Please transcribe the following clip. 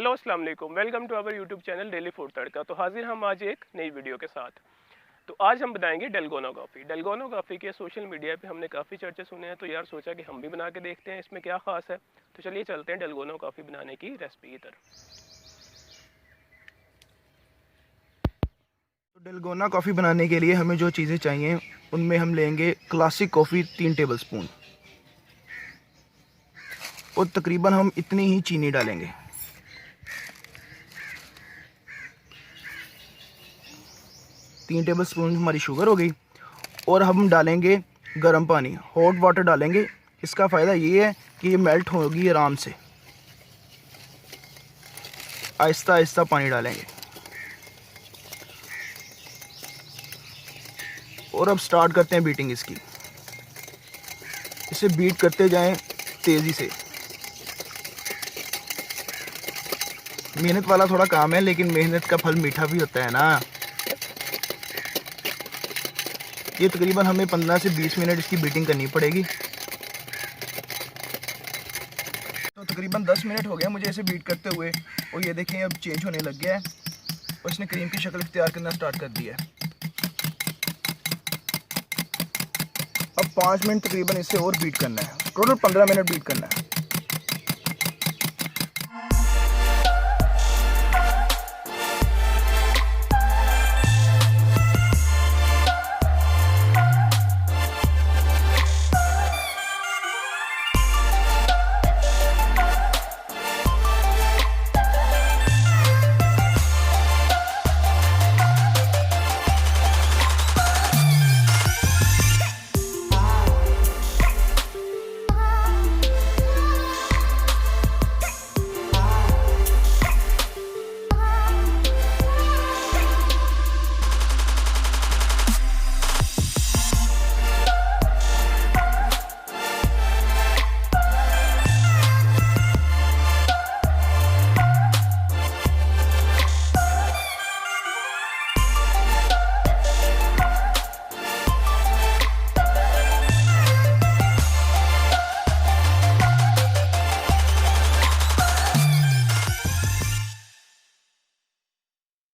Hello अस्सलाम वालेकुम, welcome to our YouTube channel daily food Tadka. तो हाजिर हम आज एक नई वीडियो के साथ। तो आज हम बनाएंगे डलगोना कॉफ़ी। डलगोना कॉफ़ी के सोशल मीडिया पे हमने काफ़ी चर्चे सुने हैं, तो यार सोचा कि हम भी बना के देखते हैं इसमें क्या ख़ास है। तो चलिए चलते हैं डलगोना कॉफ़ी बनाने की रेसिपी की तरफ। तो डलगोना कॉफ़ी बनाने के लिए हमें जो चीज़ें चाहिए उनमें हम लेंगे क्लासिक कॉफ़ी 3 टेबलस्पून और तकरीबन हम इतनी ही चीनी डालेंगे। 3 टेबलस्पून हमारी शुगर हो गई और हम डालेंगे गर्म पानी, हॉट वाटर डालेंगे। इसका फ़ायदा ये है कि ये मेल्ट होगी आराम से। आहिस्ता आहिस्ता पानी डालेंगे और अब स्टार्ट करते हैं बीटिंग इसकी। इसे बीट करते जाएं तेज़ी से। मेहनत वाला थोड़ा काम है, लेकिन मेहनत का फल मीठा भी होता है ना। ये तकरीबन हमें 15 से 20 मिनट इसकी बीटिंग करनी पड़ेगी। तो तकरीबन 10 मिनट हो गया मुझे इसे बीट करते हुए, और ये देखें अब चेंज होने लग गया है और इसने क्रीम की शक्ल इख्तियार करना स्टार्ट कर दिया है। अब 5 मिनट तकरीबन इसे और बीट करना है, टोटल 15 मिनट बीट करना है।